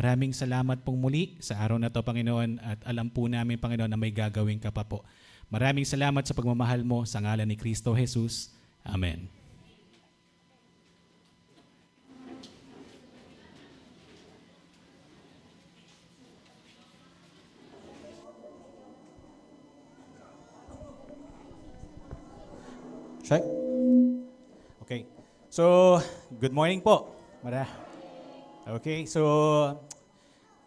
Maraming salamat pong muli sa araw na to, Panginoon, at alam po namin, Panginoon, na may gagawin ka pa po. Maraming salamat sa pagmamahal mo sa ngalan ni Kristo Jesus. Amen. Check. Okay. So, good morning po. Okay, so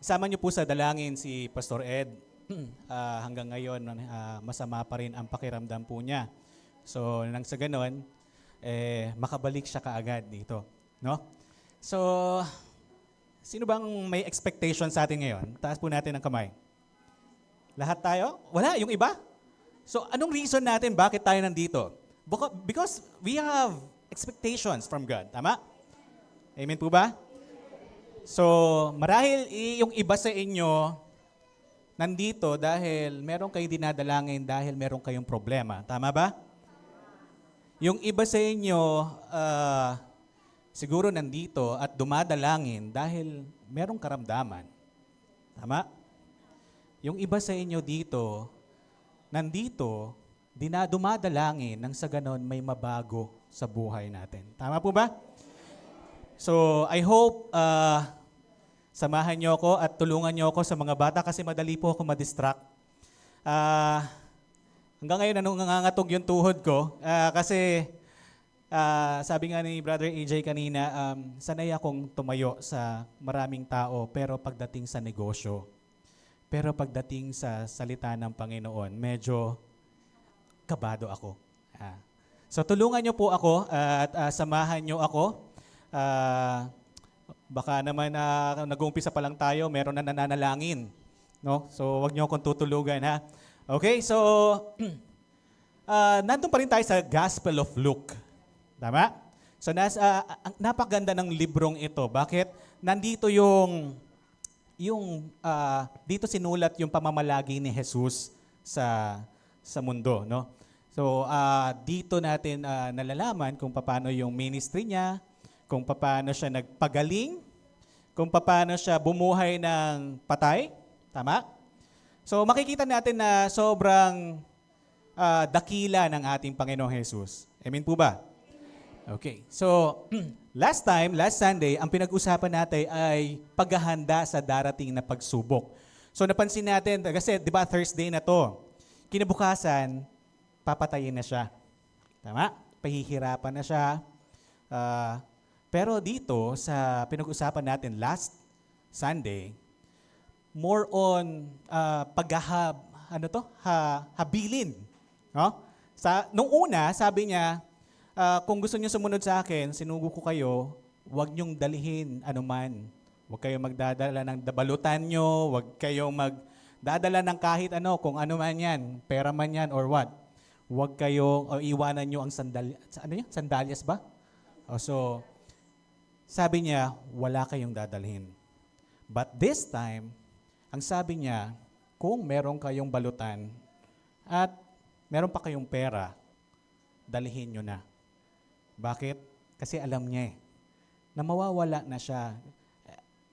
isama niyo po sa dalangin si Pastor Ed. Hanggang ngayon, masama pa rin ang pakiramdam po niya. So, nang sa ganon, makabalik siya kaagad dito. No? So, sino bang may expectation sa atin ngayon? Taas po natin ang kamay. Lahat tayo? Wala, yung iba? So, anong reason natin bakit tayo nandito? Because we have expectations from God. Tama? Amen po ba? So, marahil yung iba sa inyo nandito dahil meron kayo dinadalangin dahil meron kayong problema. Tama ba? Yung iba sa inyo siguro nandito at dumadalangin dahil merong karamdaman. Tama? Yung iba sa inyo dito, nandito, dumadalangin nang sa ganon may mabago sa buhay natin. Tama po ba? So, I hope samahan niyo ako at tulungan niyo ako sa mga bata kasi madali po ako ma-distract. Hanggang ngayon, nangangatog yung tuhod ko kasi sabi nga ni Brother AJ kanina, sanay akong tumayo sa maraming tao pero pagdating sa negosyo, pero pagdating sa salita ng Panginoon, medyo kabado ako. So tulungan niyo po ako at samahan niyo ako. Baka naman nag-uumpisa pa lang tayo, meron na nananalangin. No? So wag niyo akong tutulugan, ha? Okay, so nandun pa rin tayo sa Gospel of Luke. Tama? So napakaganda ng librong ito. Bakit? Nandito dito sinulat yung pamamalagi ni Jesus sa mundo, no? So, dito natin nalalaman kung paano yung ministry niya, kung paano siya nagpagaling, kung paano siya bumuhay ng patay. Tama? So, makikita natin na sobrang dakila ng ating Panginoong Jesus. Amen po ba? Okay. So, last Sunday, ang pinag-usapan natin ay paghahanda sa darating na pagsubok. So, napansin natin, kasi di ba Thursday na to, kinabukasan, papatayin na siya. Tama? Pahihirapan na siya. Pero dito, sa pinag-usapan natin last Sunday, more on habilin. No? Nung una, sabi niya, kung gusto niyo sumunod sa akin, sinugo ko kayo, huwag niyong dalihin anuman. Huwag kayong magdadala ng balutan niyo, huwag kayong magdadala ng kahit ano, kung ano man yan, pera man yan or what. Huwag kayong iwanan niyo ang sandalyas ba? So, sabi niya, wala kayong dadalhin. But this time, ang sabi niya, kung meron kayong balutan at meron pa kayong pera, dalhin niyo na. Bakit? Kasi alam niya na mawawala na siya.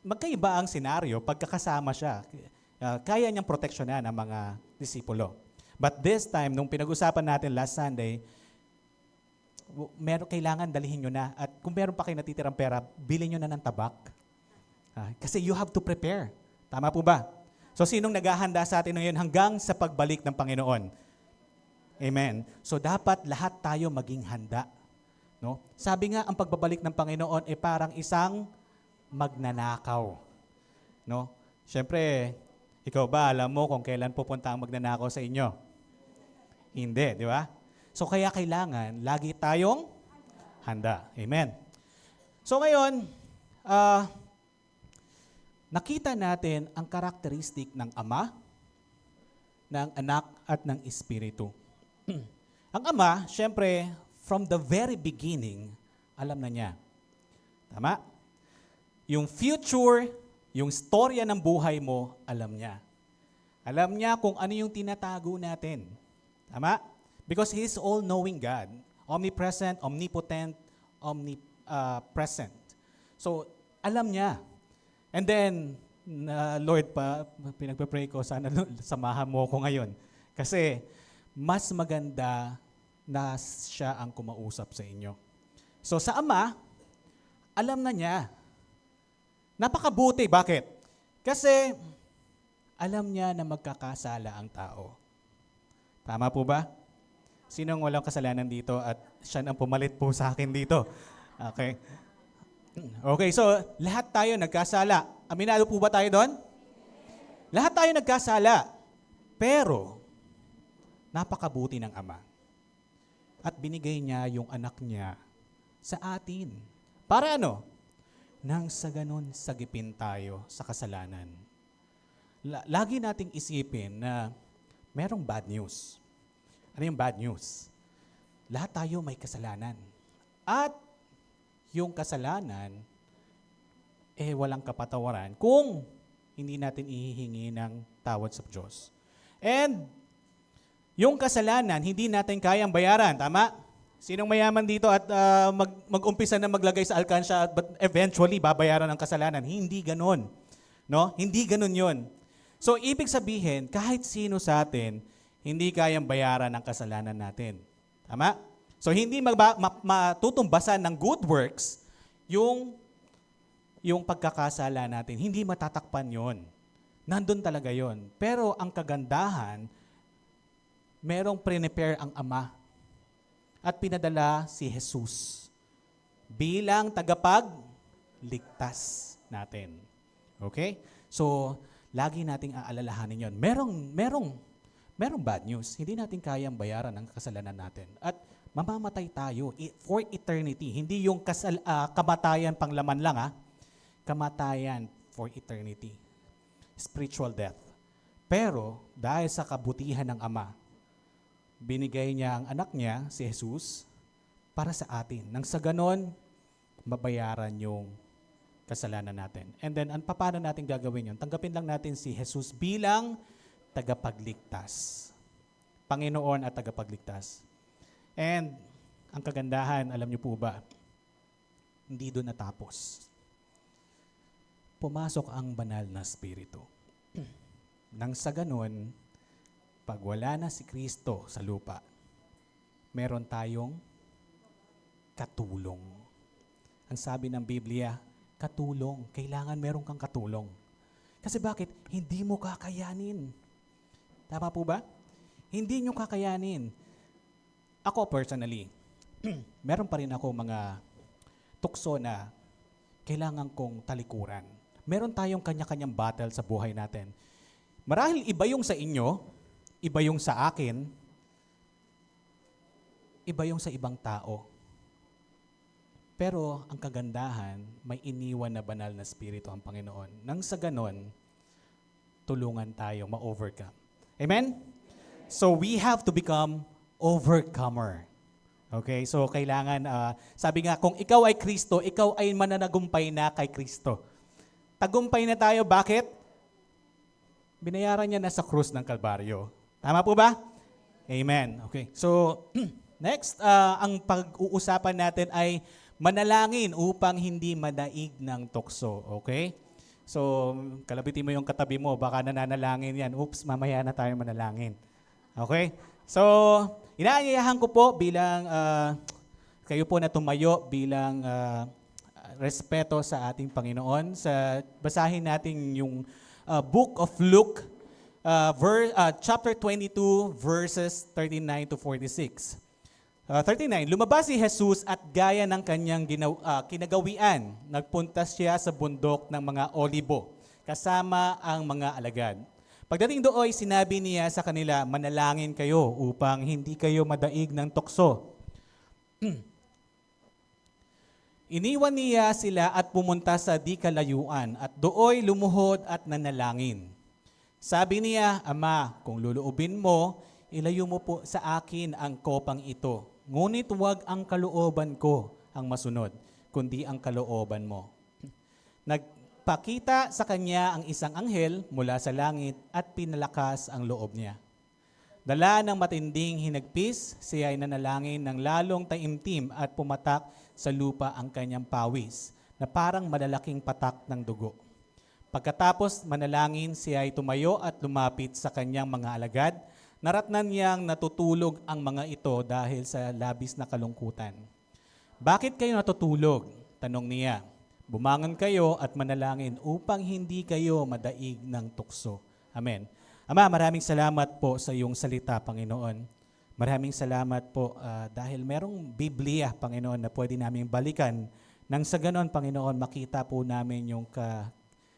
Magkaiba ang senaryo pagkakasama siya. Kaya niyang proteksyonan ang mga disipulo. But this time, nung pinag-usapan natin last Sunday, kailangan dalhin nyo na. At kung meron pa kayo natitirang pera, bilhin nyo na ng tabak. Kasi you have to prepare. Tama po ba? So sinong naghahanda sa atin ngayon hanggang sa pagbalik ng Panginoon? Amen. So dapat lahat tayo maging handa. No? Sabi nga, ang pagbabalik ng Panginoon ay parang isang magnanakaw. No? Siyempre, ikaw ba, alam mo kung kailan pupunta ang magnanakaw sa inyo? Hindi, di ba? So kaya kailangan lagi tayong handa. Amen. So ngayon, nakita natin ang karakteristik ng Ama, ng Anak at ng Espiritu. Ang Ama, syempre, from the very beginning, alam na niya. Tama? Yung future, yung storya ng buhay mo, alam niya. Alam niya kung ano yung tinatago natin. Tama? Because He is all-knowing God. Omnipresent, omnipotent, omnipresent. So, alam niya. And then, na Lord pa, pinagpe-pray ko, sana samahan mo ko ngayon. Kasi mas maganda na siya ang kumausap sa inyo. So sa Ama, alam na niya. Napakabuti. Bakit? Kasi alam niya na magkakasala ang tao. Tama po ba? Sinong walang kasalanan dito at siya ang pumalit po sa akin dito? Okay. Okay, so lahat tayo nagkasala. Aminado po ba tayo doon? Lahat tayo nagkasala. Pero, napakabuti ng Ama. At binigay niya yung anak niya sa atin. Para ano? Nang sa ganun, sagipin tayo sa kasalanan. Lagi nating isipin na merong bad news. Ano yung bad news? Lahat tayo may kasalanan. At yung kasalanan, walang kapatawaran kung hindi natin ihihingi ng tawad sa Diyos. And yung kasalanan, hindi natin kayang bayaran. Tama? Sinong mayaman dito at mag-umpisa na maglagay sa alkansya but eventually babayaran ang kasalanan? Hindi ganun. No? Hindi ganun yun. So, ibig sabihin, kahit sino sa atin, hindi kayang bayaran ang kasalanan natin. Tama? So, hindi matutumbasan ng good works yung pagkakasala natin. Hindi matatakpan yon. Nandun talaga yon. Pero ang kagandahan, merong prepare ang Ama at pinadala si Jesus bilang tagapagligtas natin. Okay? So, lagi nating aalalahanin yon. Merong bad news. Hindi natin kayang bayaran ang kasalanan natin. At mamamatay tayo for eternity. Hindi yung kamatayan pang laman lang, kamatayan for eternity. Spiritual death. Pero, dahil sa kabutihan ng Ama, binigay niya ang anak niya, si Jesus, para sa atin. Nang sa ganon, mabayaran yung kasalanan natin. And then, paano natin gagawin yun? Tanggapin lang natin si Jesus bilang tagapagligtas. Panginoon at tagapagligtas. And, ang kagandahan, alam niyo po ba, hindi doon natapos. Pumasok ang banal na Espiritu. Nang sa ganon, pag wala na si Kristo sa lupa, meron tayong katulong. Ang sabi ng Biblia, katulong. Kailangan meron kang katulong. Kasi bakit? Hindi mo kakayanin. Tama po ba? Hindi nyo kakayanin. Ako personally, meron pa rin ako mga tukso na kailangan kong talikuran. Meron tayong kanya-kanyang battle sa buhay natin. Marahil iba yung sa inyo, iba yung sa akin, iba yung sa ibang tao. Pero ang kagandahan, may iniwan na banal na Espiritu ang Panginoon. Nang sa ganon, tulungan tayo ma-overcome. Amen? So we have to become overcomer. Okay? So kailangan, sabi nga, kung ikaw ay Kristo, ikaw ay mananagumpay na kay Kristo. Tagumpay na tayo. Bakit? Binayaran niya na sa krus ng Kalbaryo. Tama po ba? Amen. Okay. So, next, ang pag-uusapan natin ay manalangin upang hindi madaig ng tukso. Okay? So, kalabitin mo yung katabi mo, baka nananalangin yan. Oops, mamaya na tayo manalangin. Okay? So, inaanyayahan ko po bilang, kayo po na tumayo bilang respeto sa ating Panginoon. Basahin natin yung Book of Luke, chapter 22, verses 39 to 46. 39, lumabas si Jesus at gaya ng kanyang kinagawian, nagpunta siya sa bundok ng mga Olibo, kasama ang mga alagad. Pagdating doon, sinabi niya sa kanila, manalangin kayo upang hindi kayo madaig ng tukso. Iniwan niya sila at pumunta sa di kalayuan at dooy lumuhod at nanalangin. Sabi niya, Ama, kung luluubin mo, ilayo mo po sa akin ang kopang ito. Ngunit huwag ang kalooban ko ang masunod, kundi ang kalooban mo. Nagpakita sa kanya ang isang anghel mula sa langit at pinalakas ang loob niya. Dala ng matinding hinagpis, siya ay nanalangin ng lalong taimtim at pumatak sa lupa ang kanyang pawis, na parang malalaking patak ng dugo. Pagkatapos manalangin, siya ay tumayo at lumapit sa kanyang mga alagad. Naratnan niyang natutulog ang mga ito dahil sa labis na kalungkutan. Bakit kayo natutulog? Tanong niya. Bumangon kayo at manalangin upang hindi kayo madaig ng tukso. Amen. Ama, maraming salamat po sa iyong salita, Panginoon. Maraming salamat po dahil merong Biblia, Panginoon, na pwede namin balikan. Nang sa ganon, Panginoon, makita po namin yung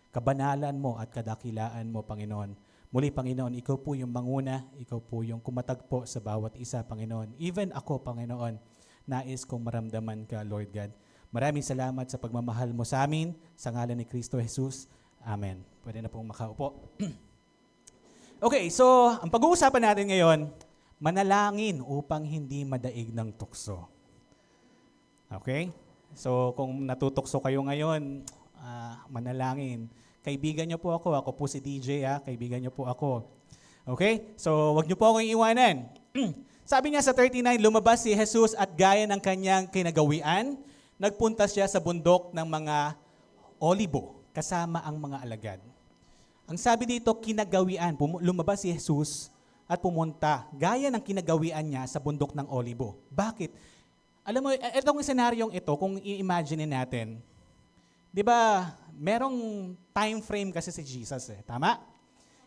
kabanalan mo at kadakilaan mo, Panginoon. Muli, Panginoon, ikaw po yung manguna, ikaw po yung kumatagpo sa bawat isa, Panginoon. Even ako, Panginoon, nais kong maramdaman ka, Lord God. Maraming salamat sa pagmamahal mo sa amin, sa ngalan ni Kristo Jesus. Amen. Pwede na pong makaupo. Okay, so ang pag-uusapan natin ngayon, manalangin upang hindi madaig ng tukso. Okay? So kung natutokso kayo ngayon, manalangin. Kaibigan niyo po ako po si DJ, kaibigan niyo po ako. Okay? So wag niyo po akong iwanan. Sabi niya sa 39, lumabas si Jesus at gaya ng kanyang kinagawian, nagpunta siya sa bundok ng mga Olibo, kasama ang mga alagad. Ang sabi dito, kinagawian, lumabas si Jesus at pumunta, gaya ng kinagawian niya sa bundok ng Olibo. Bakit? Alam mo, itong senaryong ito, kung i-imagine natin, di ba, merong time frame kasi si Jesus, tama?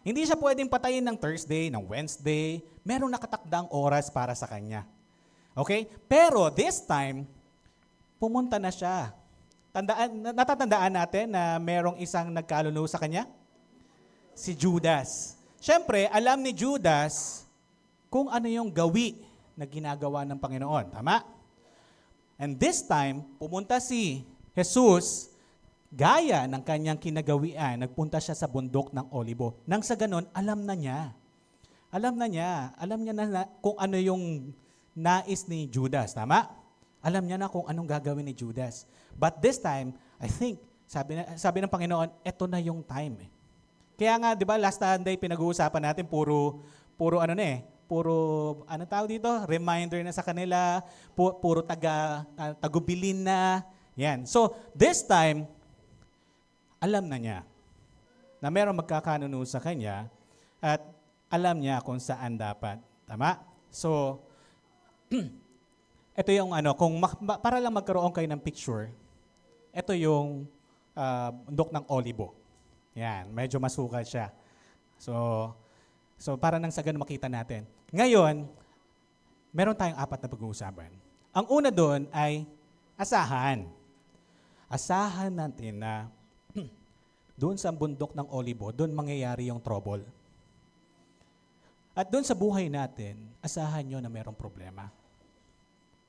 Hindi siya pwedeng patayin ng Thursday, ng Wednesday, merong nakatakdang oras para sa kanya. Okay? Pero this time, pumunta na siya. Natatandaan natin na merong isang nagkaluluwa sa kanya? Si Judas. Siyempre, alam ni Judas kung ano yung gawi na ginagawa ng Panginoon. Tama? And this time, pumunta si Jesus, gaya ng kanyang kinagawian, nagpunta siya sa bundok ng Olibo. Nang sa ganon, alam na niya. Alam niya na kung ano yung nais ni Judas. Tama? Alam niya na kung anong gagawin ni Judas. But this time, I think, sabi ng Panginoon, eto na yung time. Kaya nga, di ba, last Sunday, pinag-uusapan natin, puro tawag dito? Reminder na sa kanila, puro tagubilin na. Yan. So, this time, alam na niya na mayroong magkakanuno sa kanya at alam niya kung saan dapat. Tama? So, ito yung para lang magkaroon kayo ng picture, ito yung bundok ng Olibo. Yan, medyo masukal siya. So para nang sa ganun makita natin. Ngayon, meron tayong 4 na pag-uusapan. Ang una doon ay asahan. Asahan natin na doon sa bundok ng Olibo, doon mangyayari yung trouble. At doon sa buhay natin, asahan nyo na merong problema.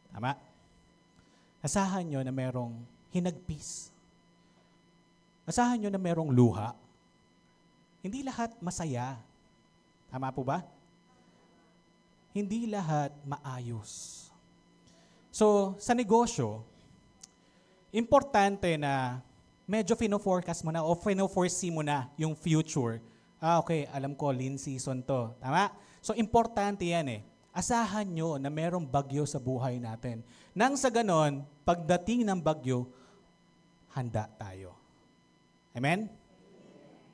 Tama? Asahan nyo na merong hinagpis. Asahan nyo na merong luha. Hindi lahat masaya. Tama po ba? Hindi lahat maayos. So, sa negosyo, importante na medyo fino-forecast mo na o fino-foresee mo na yung future. Okay, alam ko, lean season to. Tama? So, importante yan Asahan nyo na merong bagyo sa buhay natin. Nang sa ganon, pagdating ng bagyo, handa tayo. Amen?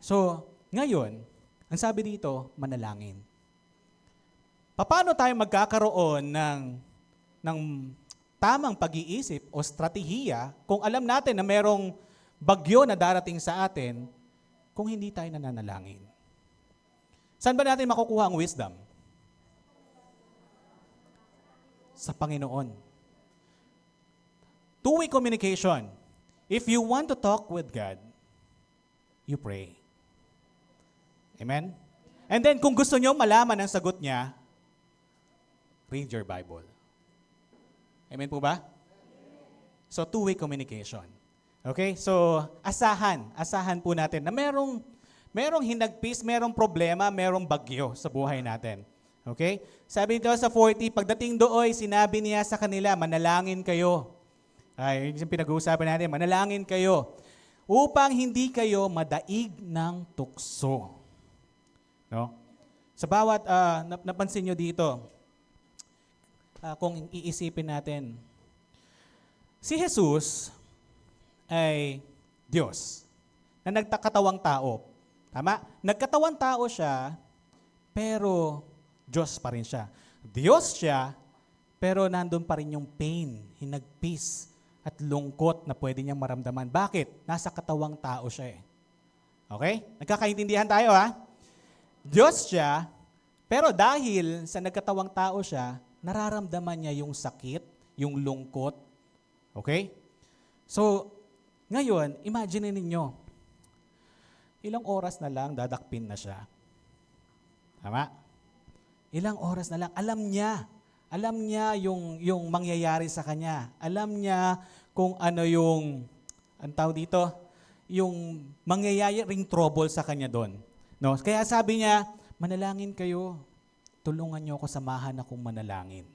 So, ngayon, ang sabi dito, manalangin. Paano tayo magkakaroon ng tamang pag-iisip o strategiya kung alam natin na merong bagyo na darating sa atin kung hindi tayo nananalangin? Saan ba natin makukuha ang wisdom? Sa Panginoon. Two-way communication. If you want to talk with God, you pray. Amen? And then kung gusto nyo malaman ang sagot niya, read your Bible. Amen po ba? So, two-way communication. Okay? So, asahan po natin na merong hinagpis, merong problema, merong bagyo sa buhay natin. Okay? Sabi dito sa 40, pagdating doon, sinabi niya sa kanila, manalangin kayo. Ay, yung pinag-uusapan natin, manalangin kayo upang hindi kayo madaig ng tukso. No? Sa bawat, napansin nyo dito, kung iisipin natin, si Jesus ay Diyos. na nagkatawang tao. Tama? Nagkatawang tao siya, pero Diyos pa rin siya. Diyos siya, pero nandun pa rin yung pain, hinagpis, at lungkot na pwede niyang maramdaman. Bakit? Nasa katawang tao siya eh. Okay? Nagkakaintindihan tayo ha? Diyos siya, pero dahil sa nagkatawang tao siya, nararamdaman niya yung sakit, yung lungkot. Okay? So, ngayon, imagine ninyo, ilang oras na lang dadakpin na siya. Tama? Ilang oras na lang. Alam niya yung mangyayari sa kanya. Alam niya kung ano yung, ang tawag dito, yung mangyayaring trouble sa kanya doon. No? Kaya sabi niya, manalangin kayo. Tulungan niyo ako, samahan akong manalangin.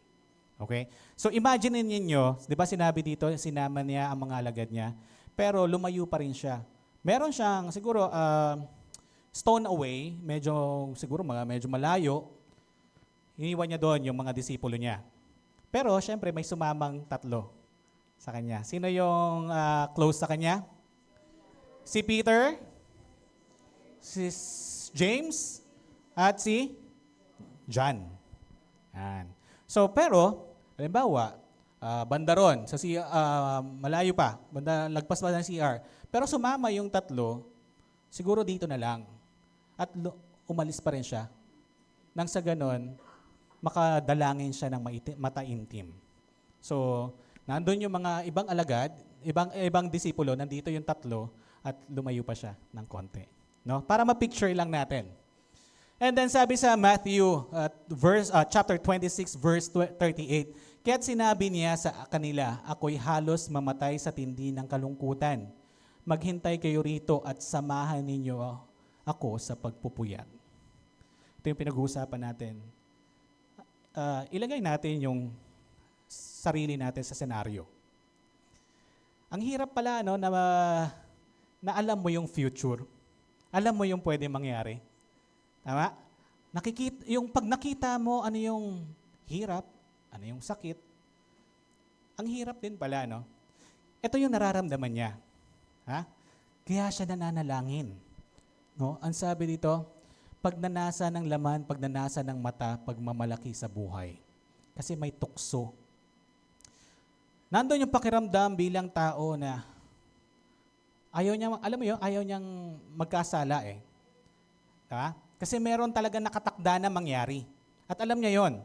Okay? So imagine niyo, di ba sinabi dito, sinama niya ang mga alagad niya, pero lumayo pa rin siya. Meron siyang siguro stone away, medyo malayo. Iniwan niya doon yung mga disipulo niya. Pero syempre may sumamang tatlo sa kanya. Sino yung close sa kanya? Si Peter, si James, at si John. Yan. So pero, halimbawa, banda ron, malayo pa, lagpas pa ng CR. Pero sumama yung tatlo, siguro dito na lang. At umalis pa rin siya. Nang sa ganon, makadalangin siya ng mataimtim. So, nandun yung mga ibang alagad, ibang disipulo, nandito yung tatlo, at lumayo pa siya ng konti. No? Para ma-picture lang natin. And then sabi sa Matthew chapter 26, verse 38, kaya't sinabi niya sa kanila, ako'y halos mamatay sa tindi ng kalungkutan. Maghintay kayo rito at samahan ninyo ako sa pagpupuyat. Ito yung pinag-uusapan natin. Ilagay natin yung sarili natin sa senaryo. Ang hirap pala na alam mo yung future. Alam mo yung pwede mangyari. Tama? Pag nakita mo ano yung hirap, ano yung sakit, ang hirap din pala, no? Ito yung nararamdaman niya. Ha? Kaya siya nananalangin. No? Ang sabi dito, pagnanasa ng laman, pagnanasa ng mata, pagmamalaki sa buhay. Kasi may tukso. Nandun yung pakiramdam bilang tao na ayaw niya, alam mo yun, ayaw niyang magkasala eh. Ha? Kasi meron talaga nakatakda na mangyari. At alam niya yon.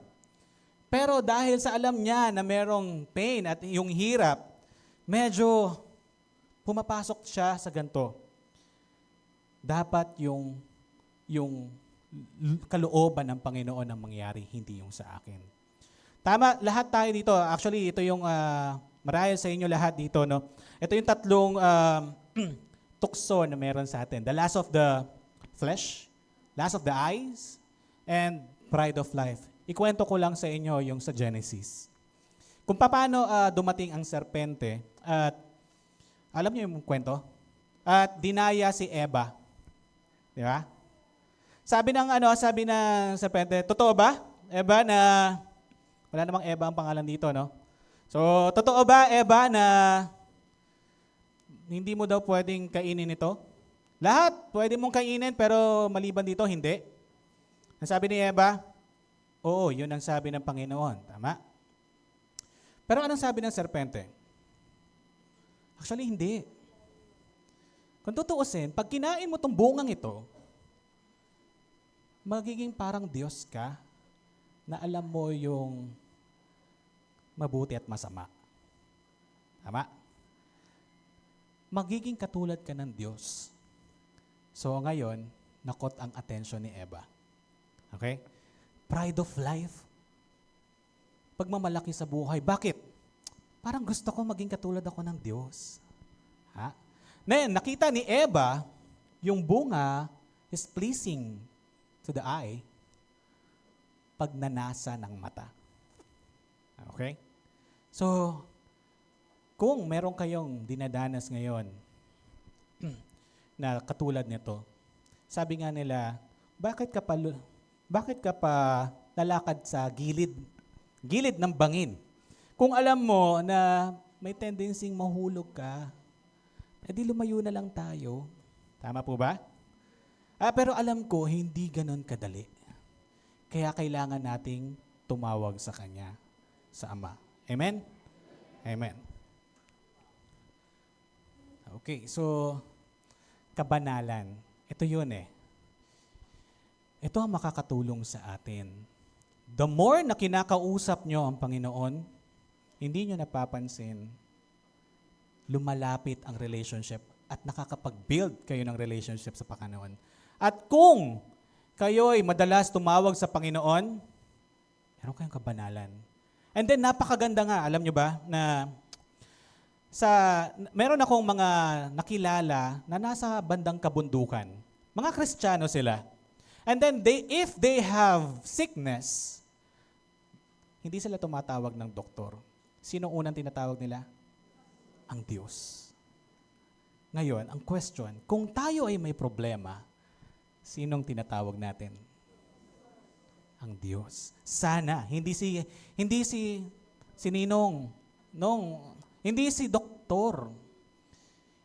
Pero dahil sa alam niya na merong pain at yung hirap, medyo pumapasok siya sa ganito. Dapat yung kalooban ng Panginoon ang mangyari, hindi yung sa akin. Tama, lahat tayo dito. Actually, ito yung marahil sa inyo lahat dito. No? Ito yung tatlong tukso na meron sa atin. The lust of the flesh, lust of the eyes, and pride of life. Ikwento ko lang sa inyo yung sa Genesis. Kung paano dumating ang serpente, at alam niyo yung kwento? At dinaya si Eva. Di ba? Sabi ng serpente, totoo ba, Eva, na wala namang Eva ang pangalan dito, no? So, totoo ba, Eva, na hindi mo daw pwedeng kainin ito? Lahat, pwede mong kainin, pero maliban dito, hindi. Ang sabi ni Eva, oo, yun ang sabi ng Panginoon. Tama? Pero anong sabi ng serpente? Actually, hindi. Kung tutuusin, pag kinain mo itong bungang ito, magiging parang Diyos ka na alam mo yung mabuti at masama. Tama? Magiging katulad ka ng Diyos. So ngayon, nakot ang attention ni Eva. Okay? Pride of life. Pagmamalaki sa buhay. Bakit? Parang gusto ko maging katulad ako ng Diyos. Ha? Then, nakita ni Eva, yung bunga is pleasing to the eye, pagnanasa ng mata. Okay? So, kung meron kayong dinadanas ngayon na katulad nito, sabi nga nila, bakit ka pa lalakad sa gilid ng bangin? Kung alam mo na may tendency mahulog ka, edi lumayo na lang tayo. Tama po ba? Pero alam ko, hindi ganon kadali. Kaya kailangan nating tumawag sa Kanya, sa Ama. Amen? Amen. Okay, so, kabanalan. Ito yun eh. Ito ang makakatulong sa atin. The more na kinakausap nyo ang Panginoon, hindi nyo napapansin, lumalapit ang relationship at nakakapag-build kayo ng relationship sa Panginoon. At kung kayo'y madalas tumawag sa Panginoon, meron kayong kabanalan. And then napakaganda nga, alam nyo ba, na meron akong mga nakilala na nasa bandang kabundukan. Mga Kristiyano sila. And then if they have sickness, hindi sila tumatawag ng doktor. Sino unang tinatawag nila? Ang Diyos. Ngayon, ang question, kung tayo ay may problema, sinong tinatawag natin? Ang Diyos. Sana, hindi si Ninong, hindi si doktor,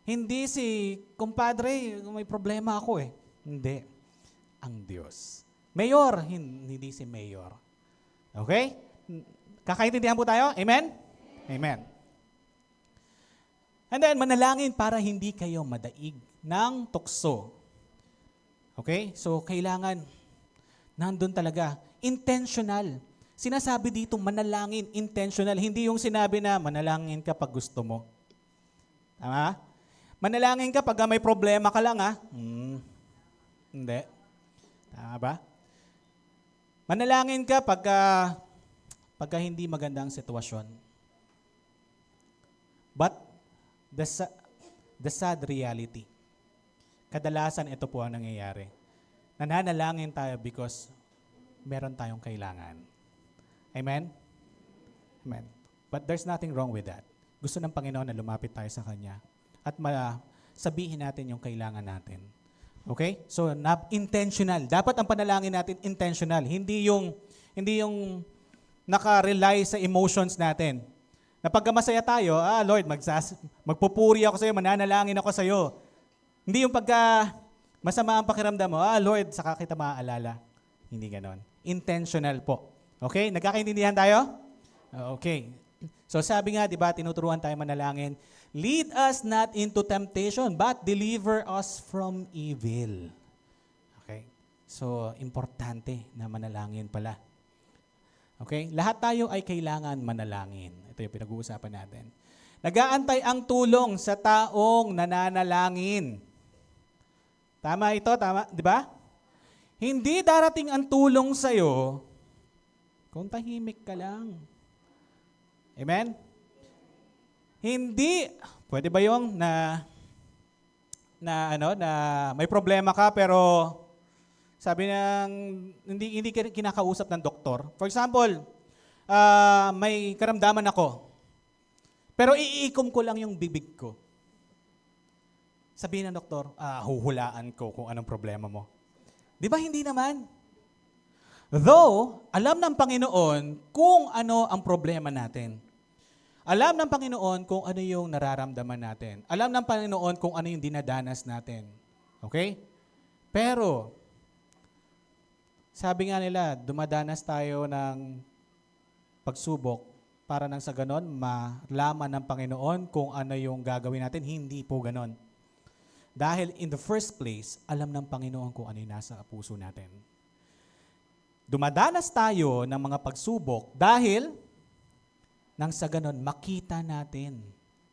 hindi si kumpadre, may problema ako eh. Hindi. Ang Diyos. Mayor, hindi si Mayor. Okay? Kakaintindihan po tayo? Amen? Amen. And then, manalangin para hindi kayo madaig ng tukso. Okay? So, kailangan, nandun talaga, intentional. Sinasabi dito, manalangin, intentional. Hindi yung sinabi na, manalangin ka pag gusto mo. Tama? Manalangin ka pag may problema ka lang, ha? Hindi. Tama ba? Manalangin ka pagka hindi magandang sitwasyon. But, the sad reality, kadalasan ito po ang nangyayari. Nananalangin tayo because meron tayong kailangan. Amen? Amen. But there's nothing wrong with that. Gusto ng Panginoon na lumapit tayo sa Kanya at sabihin natin yung kailangan natin. Okay? So, intentional. Dapat ang panalangin natin intentional. Hindi yung naka-rely sa emotions natin. Na pagka masaya tayo, Lord, magpupuri ako sa iyo, mananalangin ako sa iyo. Hindi yung pagka masama ang pakiramdam mo, Lord, saka kita maaalala. Hindi ganon. Intentional po. Okay? Nagkakaintindihan tayo? Okay. So sabi nga, di ba, tinuturuan tayo manalangin, lead us not into temptation, but deliver us from evil. Okay? So, importante na manalangin pala. Okay? Lahat tayo ay kailangan manalangin. Ito yung pinag-uusapan natin. Nag-aantay ang tulong sa taong nananalangin. Tama ito? Tama? Di ba? Hindi darating ang tulong sa'yo kung tahimik ka lang. Amen? Hindi, pwede ba yung na may problema ka pero sabi ng hindi kinakausap ng doktor. For example, may karamdaman ako. Pero iikom ko lang yung bibig ko. Sabihin ng doktor, huhulaan ko kung anong problema mo. Di ba hindi naman? Though, alam ng Panginoon kung ano ang problema natin. Alam ng Panginoon kung ano yung nararamdaman natin. Alam ng Panginoon kung ano yung dinadanas natin. Okay? Pero, sabi nga nila, dumadanas tayo ng pagsubok para nang sa ganon, malaman ng Panginoon kung ano yung gagawin natin. Hindi po ganon. Dahil in the first place, alam ng Panginoon kung ano yung nasa puso natin. Dumadanas tayo ng mga pagsubok dahil nang sa ganon, makita natin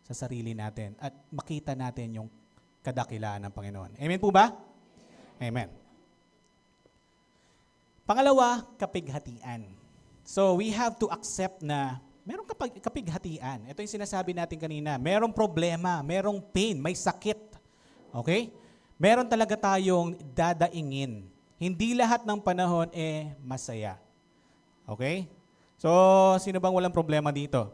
sa sarili natin at makita natin yung kadakilaan ng Panginoon. Amen po ba? Amen. Pangalawa, kapighatian. So we have to accept na merong kapighatian. Ito yung sinasabi natin kanina. Merong problema, merong pain, may sakit. Okay? Meron talaga tayong dadaingin. Hindi lahat ng panahon masaya. Okay? So, sino bang walang problema dito?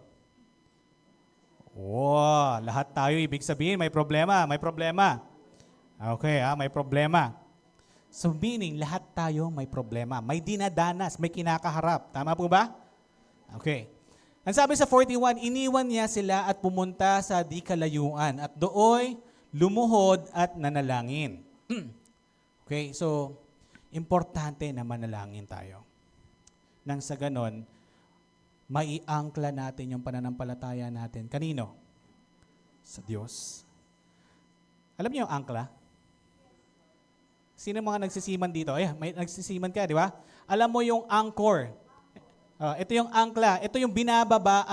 Lahat tayo, ibig sabihin, may problema, may problema. Okay, may problema. So, meaning, lahat tayo may problema. May dinadanas, may kinakaharap. Tama po ba? Okay. Ang sabi sa 41, iniwan niya sila at pumunta sa di kalayuan at dooy lumuhod at nanalangin. Okay, so importante na manalangin tayo. Nang sa ganon, maiangkla natin yung pananampalataya natin. Kanino? Sa Diyos. Alam niyo yung angkla? Sino mga nagsisiman dito? May nagsisiman ka, di ba? Alam mo yung anchor. Ito yung angkla. Ito yung binababa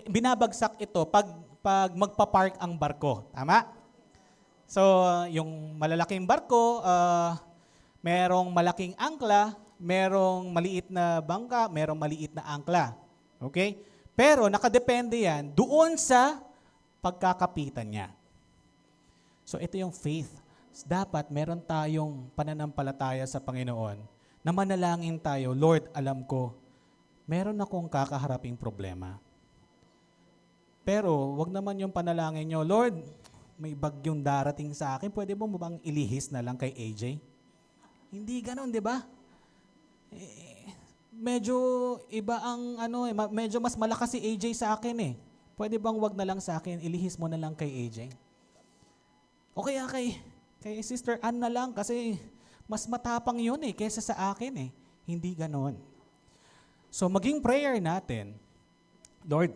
binabagsak ito pag magpa-park ang barko. Tama? So, yung malalaking barko, merong malaking angkla, merong maliit na bangka, merong maliit na angkla. Okay? Pero nakadepende yan doon sa pagkakapitan niya. So, ito yung faith. Dapat meron tayong pananampalataya sa Panginoon na manalangin tayo, Lord, alam ko, meron akong kakaharaping problema. Pero wag naman yung panalangin nyo, Lord, may bagyong darating sa akin, pwede mo bang ilihis na lang kay AJ? Hindi ganon, di ba? Medyo iba ang medyo mas malakas si AJ sa akin eh. Pwede bang wag na lang sa akin, ilihis mo na lang kay AJ? Okay, kay Sister Ann na lang kasi mas matapang yun eh kaysa sa akin eh. Hindi ganon. So maging prayer natin, Lord,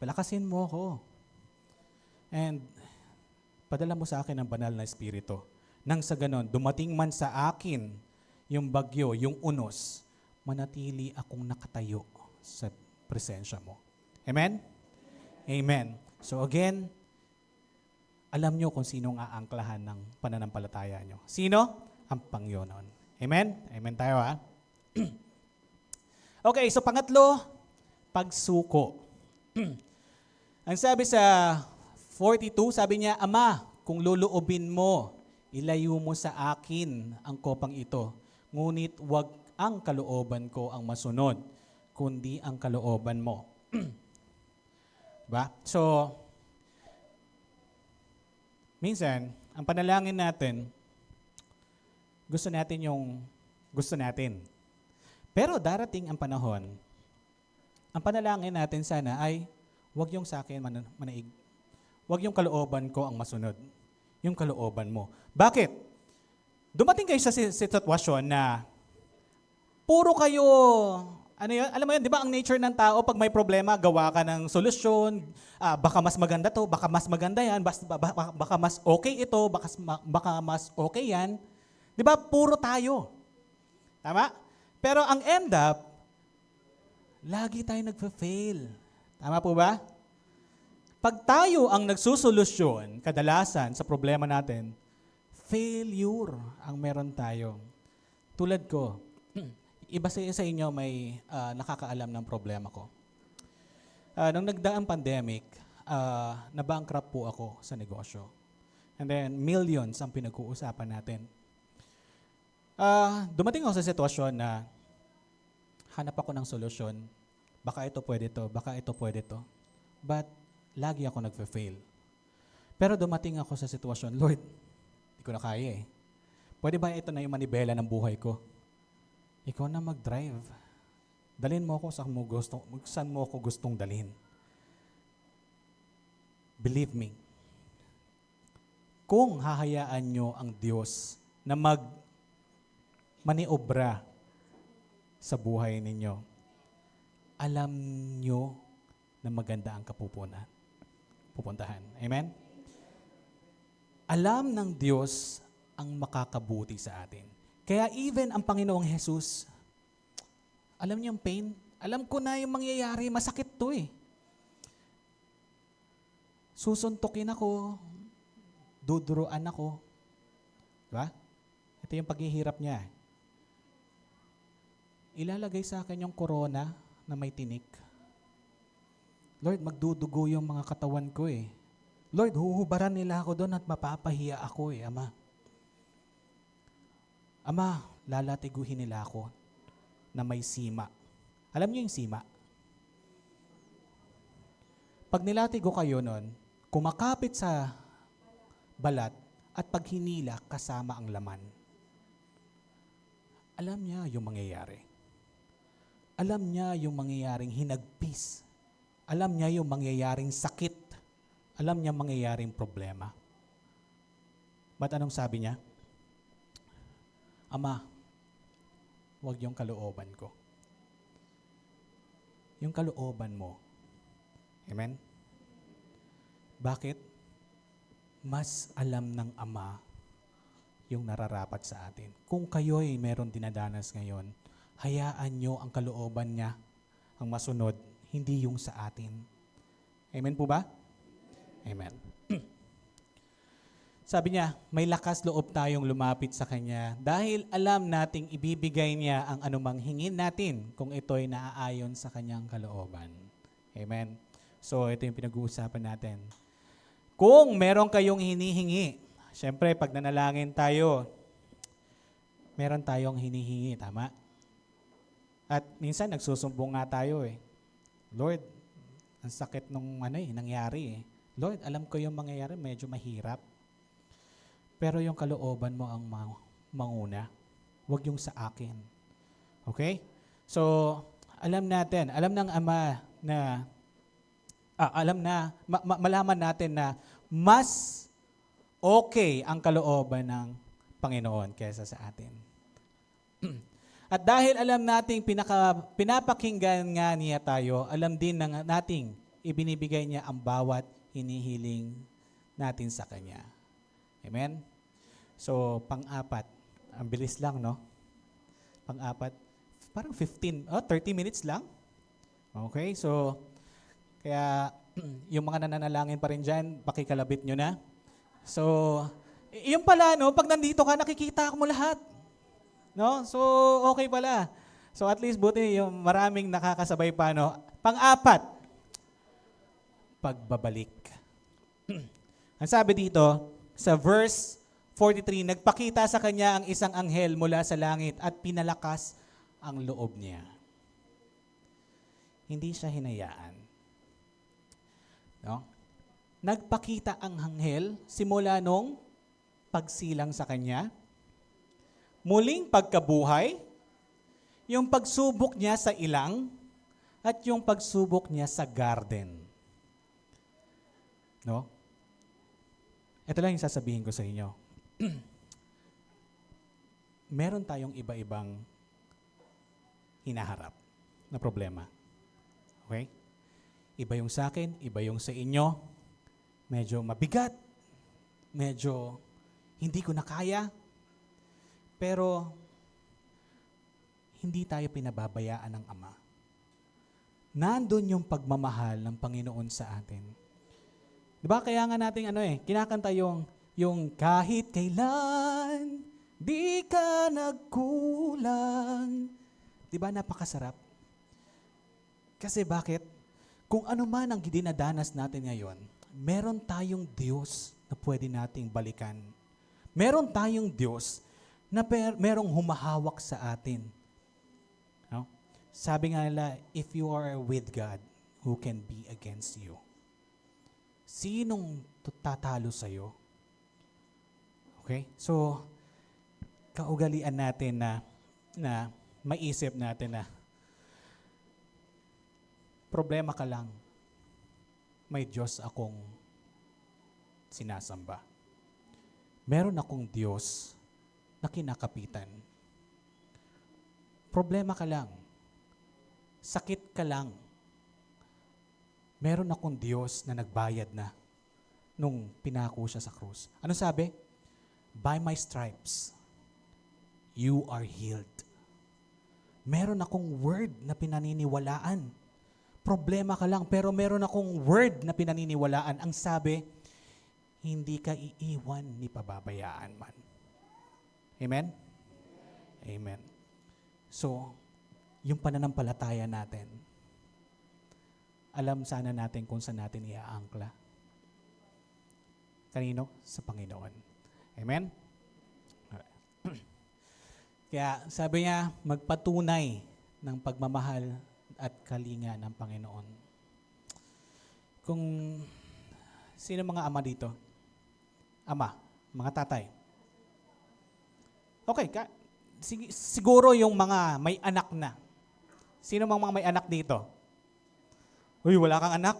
palakasin mo ako. And padala mo sa akin ang banal na espiritu. Nang sa ganon, dumating man sa akin yung bagyo, yung unos, manatili akong nakatayo sa presensya mo. Amen? Amen. So again, alam nyo kung sinong aangklahan ng pananampalataya nyo. Sino? Ang Panginoon. Amen? Amen tayo ha? Okay, so pangatlo, pagsuko. Ang sabi sa 42, sabi niya, Ama, kung luluobin mo, ilayo mo sa akin ang kopang ito. Ngunit wag ang kalooban ko ang masunod, kundi ang kalooban mo. Diba? So, minsan, ang panalangin natin, gusto natin yung gusto natin. Pero darating ang panahon, ang panalangin natin sana ay, wag yung sa akin manaig. Wag yung kalooban ko ang masunod. Yung kalooban mo. Bakit? Dumating kayo sa sitwasyon na puro kayo, alam mo yun, di ba ang nature ng tao, pag may problema, gawa ka ng solusyon, baka mas maganda to, baka mas maganda yan, baka mas okay ito, baka mas okay yan. Di ba? Puro tayo. Tama? Pero ang end up, lagi tayo nagfa-fail. Tama po ba? Pag tayo ang nagsusolusyon, kadalasan sa problema natin, failure ang meron tayo. Tulad ko, iba sa inyo may nakakaalam ng problema ko. Nung nagdaang pandemic, na-bankrupt po ako sa negosyo. And then, millions ang pinag-uusapan natin. Dumating ako sa sitwasyon na hanap ako ng solusyon. Baka ito pwede to, baka ito pwede to. But lagi ako nagfa-fail. Pero dumating ako sa sitwasyon, Lord, hindi ko na kaya eh. Pwede ba ito na yung manibela ng buhay ko? Ikaw na mag-drive. Dalhin mo ako saan mo ako gustong dalhin. Believe me, kung hahayaan nyo ang Diyos na maniobra sa buhay ninyo, alam nyo na maganda ang pupuntahan. Amen? Alam ng Diyos ang makakabuti sa atin. Kaya even ang Panginoong Jesus, alam niyo yung pain? Alam ko na yung mangyayari, masakit to eh. Susuntukin ako, duduruan ako. Diba? Ito yung paghihirap niya. Ilalagay sa akin yung corona na may tinik. Lord, magdudugo yung mga katawan ko eh. Lord, huhubaran nila ako doon at mapapahiya ako eh, Ama. Ama, lalatiguhin nila ako na may sima. Alam niyo yung sima? Pag nilatigo kayo nun, kumakapit sa balat at pag hinila, kasama ang laman. Alam niya yung mangyayari. Alam niya yung mangyayaring hinagpis. Alam niya yung mangyayaring sakit. alam niya mangyayaring problema. Ba't anong sabi niya? Ama, huwag yung kalooban ko. Yung kalooban mo. Amen? Bakit? Mas alam ng Ama yung nararapat sa atin. Kung kayo'y meron dinadanas ngayon, hayaan nyo ang kalooban niya ang masunod, hindi yung sa atin. Amen po ba? Amen. Sabi niya, may lakas loob tayong lumapit sa Kanya dahil alam nating ibibigay niya ang anumang hingin natin kung ito'y naaayon sa Kanyang kalooban. Amen. So ito yung pinag-uusapan natin. Kung meron kayong hinihingi, syempre pag nanalangin tayo, meron tayong hinihingi, tama? At minsan nagsusumbong nga tayo Lord, ang sakit nung nangyari Lord, alam ko yung mangyayari, medyo mahirap. Pero yung kalooban mo ang manguna. Huwag yung sa akin. Okay? So, alam ng Ama na, malaman natin na mas okay ang kalooban ng Panginoon kaysa sa atin. At dahil alam nating pinapakinggan nga niya tayo, alam din nating ibinibigay niya ang bawat hinihiling natin sa Kanya. Amen? So, pang-apat. Ang bilis lang, no? Pang-apat. Parang 30 minutes lang. Okay? So, kaya yung mga nananalangin pa rin dyan, pakikalabit nyo na. So, yung pala, no? Pag nandito ka, nakikita mo lahat. No? So, okay pala. So, at least buti yung maraming nakakasabay pa, no? Pang-apat, pagbabalik. Ang sabi dito, sa verse 43, nagpakita sa kanya ang isang anghel mula sa langit at pinalakas ang loob niya. Hindi siya hinayaan. No? Nagpakita ang anghel simula nung pagsilang sa kanya, muling pagkabuhay, yung pagsubok niya sa ilang, at yung pagsubok niya sa garden. No? Ito lang yung sasabihin ko sa inyo. Meron tayong iba-ibang hinaharap na problema. Okay? Iba yung sa akin, iba yung sa inyo. Medyo mabigat. Medyo hindi ko na kaya. Pero hindi tayo pinababayaan ng Ama. Nandun yung pagmamahal ng Panginoon sa atin. Diba kaya nga natin kinakanta yung kahit kailan di ka nagkulang. Diba napakasarap? Kasi bakit? Kung ano man ang dinadanas natin ngayon, meron tayong Diyos na pwede nating balikan. Meron tayong Diyos na merong humahawak sa atin. No? Sabi nga nila, if you are with God, who can be against you? Sinong tatalo sa'yo? Okay? So, kaugalian natin na maisip natin na problema ka lang, may Diyos akong sinasamba. Meron akong Diyos na kinakapitan. Problema ka lang, sakit ka lang, meron akong Diyos na nagbayad na nung pinako siya sa krus. Ano sabi? By my stripes, you are healed. Meron akong word na pinaniniwalaan. Problema ka lang, pero meron akong word na pinaniniwalaan. Ang sabi, hindi ka iiwan ni pababayaan man. Amen? Amen. So, yung pananampalataya natin, alam sana natin kung saan natin iaangkla. Kanino? Sa Panginoon. Amen? Kaya sabi niya, magpatunay ng pagmamahal at kalinga ng Panginoon. Kung sino mga ama dito? Ama, mga tatay. Okay, siguro yung mga may anak na. Sino mga may anak dito? Uy, wala kang anak?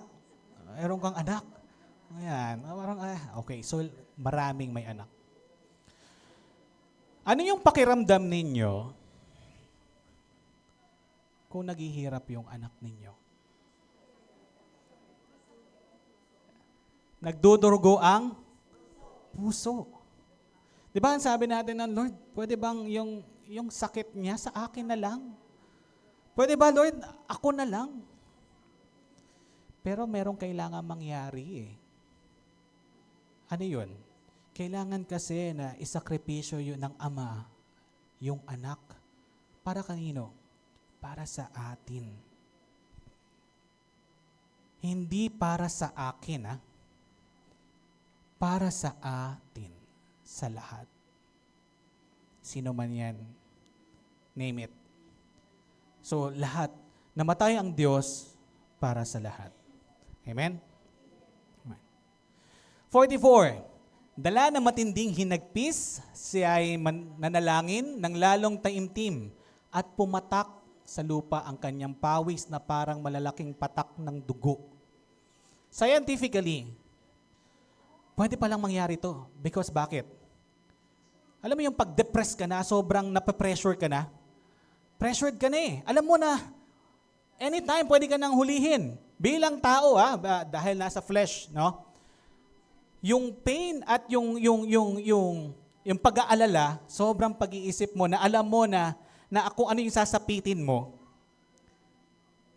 Meron kang anak? Ayan, parang, okay, so maraming may anak. Ano yung pakiramdam ninyo kung naghihirap yung anak ninyo? Nagdudurugo ang puso. Di ba ang sabi natin ng Lord, pwede bang yung sakit niya sa akin na lang? Pwede ba Lord, ako na lang? Pero merong kailangan mangyari eh. Ano yun? Kailangan kasi na isakripisyo yun ng ama, yung anak. Para kanino? Para sa atin. Hindi para sa akin, ha? Para sa atin. Sa lahat. Sino man yan. Name it. So, lahat. Namatay ang Diyos para sa lahat. Amen? 44. Dala ng matinding hinagpis, siya ay nanalangin ng lalong taimtim at pumatak sa lupa ang kanyang pawis na parang malalaking patak ng dugo. Scientifically, pwede palang mangyari to. Because bakit? Alam mo yung pag-depress ka na, sobrang nape-pressure ka na, pressured ka na eh. Alam mo na, anytime pwede ka nang hulihin. Bilang tao, dahil nasa flesh, no? Yung pain at yung pag-aalala, sobrang pag-iisip mo na alam mo na kung ano yung sasapitin mo,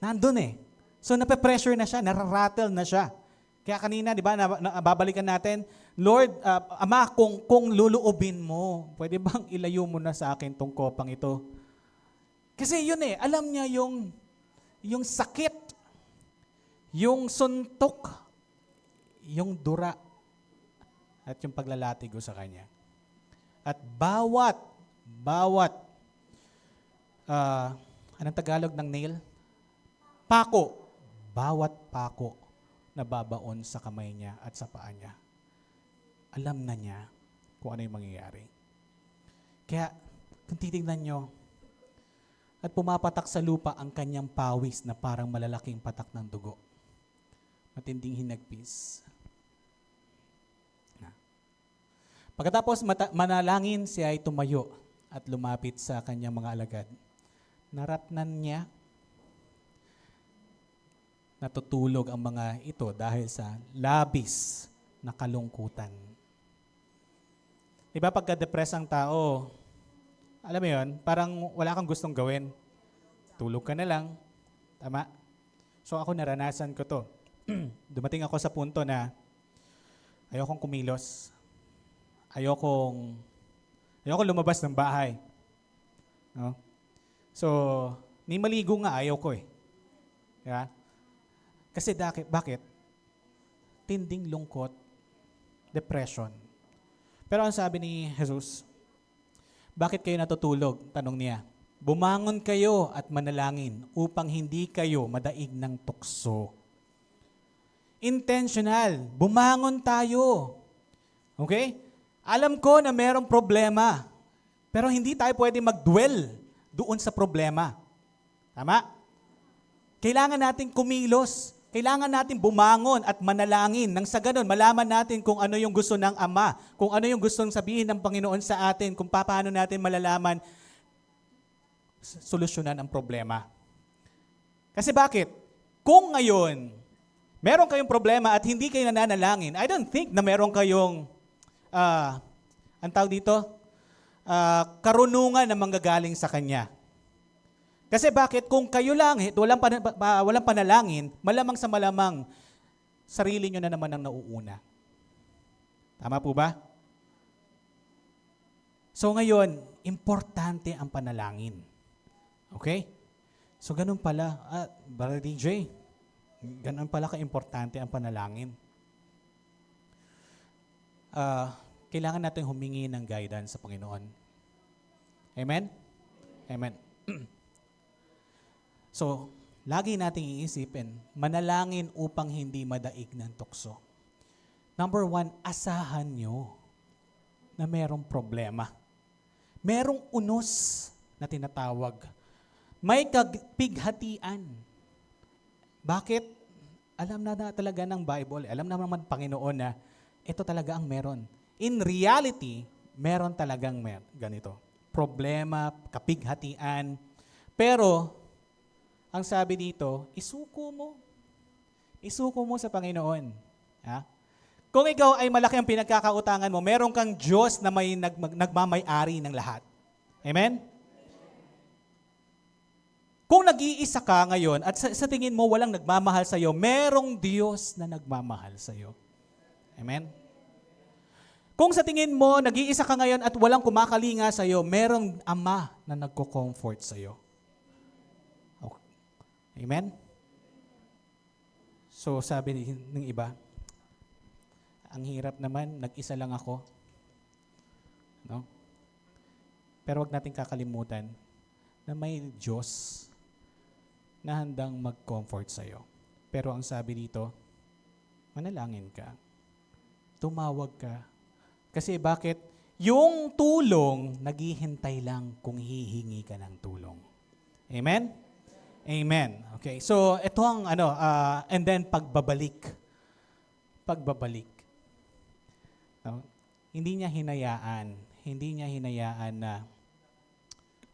nandun eh. So nape-pressure na siya, nararattle na siya. Kaya kanina, di ba, babalikan natin, Lord, Ama, kung luluobin mo, pwede bang ilayo mo na sa akin tong kopang ito? Kasi yun eh, alam niya yung sakit, yung suntok, yung dura, at yung paglalatigo sa kanya. At bawat, anong Tagalog ng nail? Pako. Bawat pako na babaon sa kamay niya at sa paa niya. Alam na niya kung ano yung mangyayari. Kaya, kung titignan nyo, at pumapatak sa lupa ang kanyang pawis na parang malalaking patak ng dugo. Matinding hinagpis. Pagkatapos manalangin, siya ay tumayo at lumapit sa kanyang mga alagad. Naratnan niya, natutulog ang mga ito dahil sa labis na kalungkutan. Diba pagka-depress ang tao, alam mo yun, parang wala kang gustong gawin. Tulog ka na lang. Tama? So ako naranasan ko to. Dumating ako sa punto na ayokong kumilos. Ayokong lumabas ng bahay. No? So, ni maligo nga ayaw ko eh. Yeah? Kasi bakit? Tinding lungkot, depression. Pero ang sabi ni Jesus, bakit kayo natutulog? Tanong niya. Bumangon kayo at manalangin upang hindi kayo madaig ng tukso. Intentional. Bumangon tayo. Okay? Alam ko na merong problema, pero hindi tayo pwede mag-dwell doon sa problema. Tama? Kailangan natin kumilos. Kailangan natin bumangon at manalangin. Nang sa ganun, malaman natin kung ano yung gusto ng Ama, kung ano yung gustong sabihin ng Panginoon sa atin, kung paano natin malalaman, solusyonan ang problema. Kasi bakit? Kung ngayon, meron kayong problema at hindi kayo nananalangin, I don't think na meron kayong ang tawag dito, karunungan na manggagaling sa Kanya. Kasi bakit? Kung kayo lang, walang panalangin, malamang sa malamang, sarili nyo na naman ang nauuna. Tama po ba? So ngayon, importante ang panalangin. Okay? So ganun pala, Brother DJ, ganun pala ka-importante ang panalangin. Kailangan natin humingi ng guidance sa Panginoon. Amen? Amen. So, lagi nating iisipin, manalangin upang hindi madaig ng tukso. Number 1, asahan nyo na merong problema. Merong unos na tinatawag. May kapighatian. Bakit? Alam na talaga ng Bible, alam na naman Panginoon na ito talaga ang meron. In reality, meron talagang ganito. Problema, kapighatian. Pero, ang sabi dito, isuko mo. Isuko mo sa Panginoon. Ha? Kung ikaw ay malaki ang pinagkakautangan mo, meron kang Diyos na may nagmamay-ari ng lahat. Amen? Kung nag-iisa ka ngayon at sa tingin mo walang nagmamahal sa iyo, merong Diyos na nagmamahal sa iyo. Amen? Kung sa tingin mo nag-iisa ka ngayon at walang kumakalinga sa iyo, merong Ama na nagko-comfort sa iyo. Okay. Amen? So sabi ng iba, ang hirap naman, nag-isa lang ako. No? Pero wag nating kakalimutan na may Diyos na handang mag-comfort sa iyo. Pero ang sabi dito, manalangin ka. Tumawag ka. Kasi bakit? Yung tulong, naghihintay lang kung hihingi ka ng tulong. Amen? Amen. Okay. So, ito ang and then pagbabalik. Pagbabalik. No? Hindi niya hinayaan na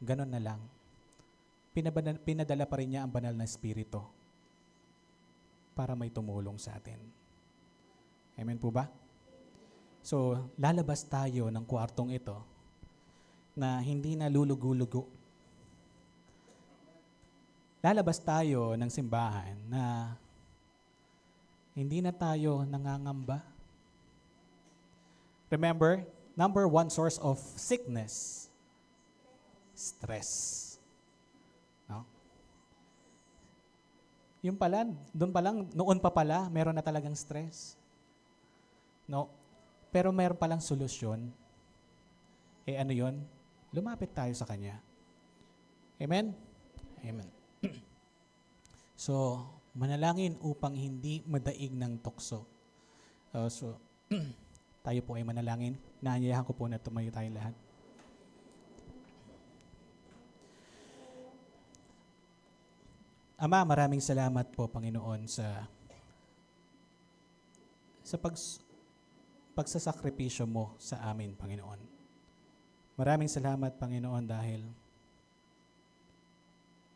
ganun na lang. Pinadala pa rin niya ang banal na Espiritu para may tumulong sa atin. Amen po ba? So, lalabas tayo ng kwartong ito na hindi na lulugo-lugo. Lalabas tayo ng simbahan na hindi na tayo nangangamba. Remember, number one source of sickness, stress. No? Yung pala, doon pa lang, noon pa pala, meron na talagang stress. No? Pero meron palang solusyon. Ano yun? Lumapit tayo sa Kanya. Amen? Amen. So, manalangin upang hindi madaig ng tukso. Tayo po ay manalangin. Naanyayahan ko po na tumayo tayo lahat. Ama, maraming salamat po, Panginoon, sa pagsasakripisyo mo sa amin, Panginoon. Maraming salamat, Panginoon, dahil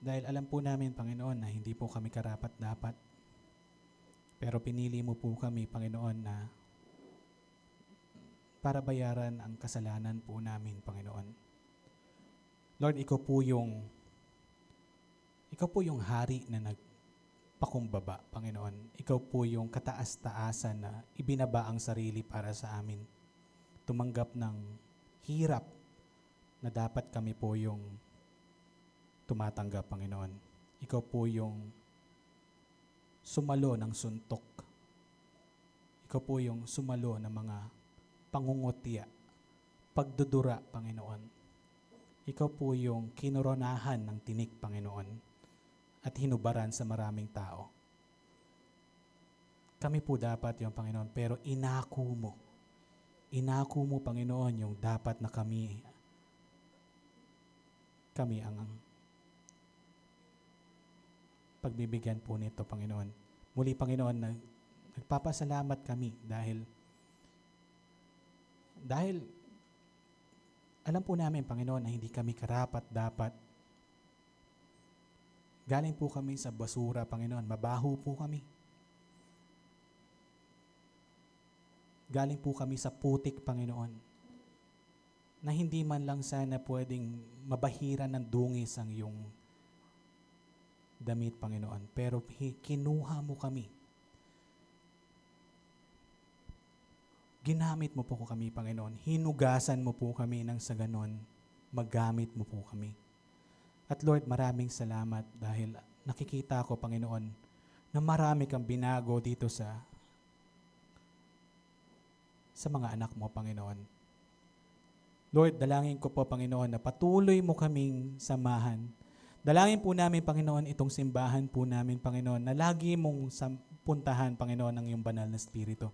alam po namin, Panginoon, na hindi po kami karapat-dapat. Pero pinili mo po kami, Panginoon, na para bayaran ang kasalanan po namin, Panginoon. Lord, ikaw po yung hari na nagpakumbaba, Panginoon. Ikaw po yung kataas-taasan na ibinaba ang sarili para sa amin. Tumanggap ng hirap na dapat kami po yung tumatanggap, Panginoon. Ikaw po yung sumalo ng suntok. Ikaw po yung sumalo ng mga pangungutya, pagdudura, Panginoon. Ikaw po yung kinoronahan ng tinik, Panginoon, at hinubaran sa maraming tao. Kami po dapat yung Panginoon, pero inako mo. Inako mo, Panginoon, yung dapat na kami ang pagbibigyan po nito, Panginoon. Muli, Panginoon, nagpapasalamat kami dahil alam po namin, Panginoon, na hindi kami karapat-dapat. Galing po kami sa basura, Panginoon. Mabaho po kami. Galing po kami sa putik, Panginoon, na hindi man lang sana pwedeng mabahiran ng dungis ang iyong damit, Panginoon. Pero kinuha mo kami. Ginamit mo po kami, Panginoon. Hinugasan mo po kami nang sa ganon, magamit mo po kami. At Lord, maraming salamat dahil nakikita ko, Panginoon, na marami kang binago dito sa mga anak mo, Panginoon. Lord, dalangin ko po, Panginoon, na patuloy mo kaming samahan. Dalangin po namin, Panginoon, itong simbahan po namin, Panginoon, na lagi mong puntahan, Panginoon, ang iyong banal na Espiritu.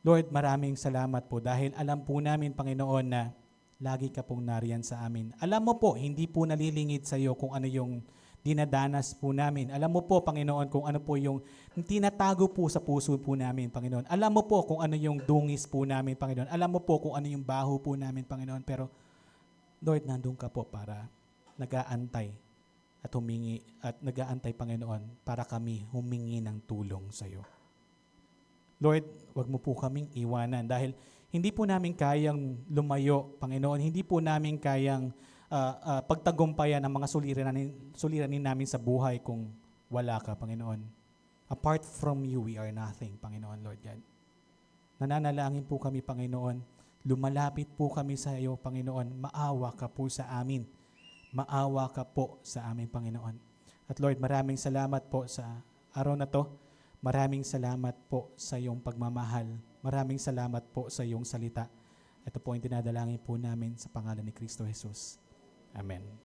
Lord, maraming salamat po dahil alam po namin, Panginoon, na lagi ka pong nariyan sa amin. Alam mo po, hindi po nalilingid sa iyo kung ano yung dinadanas po namin. Alam mo po, Panginoon, kung ano po yung tinatago po sa puso po namin, Panginoon. Alam mo po kung ano yung dungis po namin, Panginoon. Alam mo po kung ano yung baho po namin, Panginoon. Pero, Lord, nandun ka po para nag-aantay at humingi at nag-aantay, Panginoon, para kami humingi ng tulong sa iyo. Lord, wag mo po kaming iwanan dahil hindi po namin kayang lumayo, Panginoon. Hindi po namin kayang pagtagumpayan ang mga suliranin namin sa buhay kung wala ka, Panginoon. Apart from you, we are nothing, Panginoon, Lord God. Nananalangin po kami, Panginoon. Lumalapit po kami sa iyo, Panginoon. Maawa ka po sa amin. Maawa ka po sa amin, Panginoon. At Lord, maraming salamat po sa araw na to. Maraming salamat po sa iyong pagmamahal. Maraming salamat po sa iyong salita. Ito po ang dinadalangin po namin sa pangalan ni Kristo Jesus. Amen.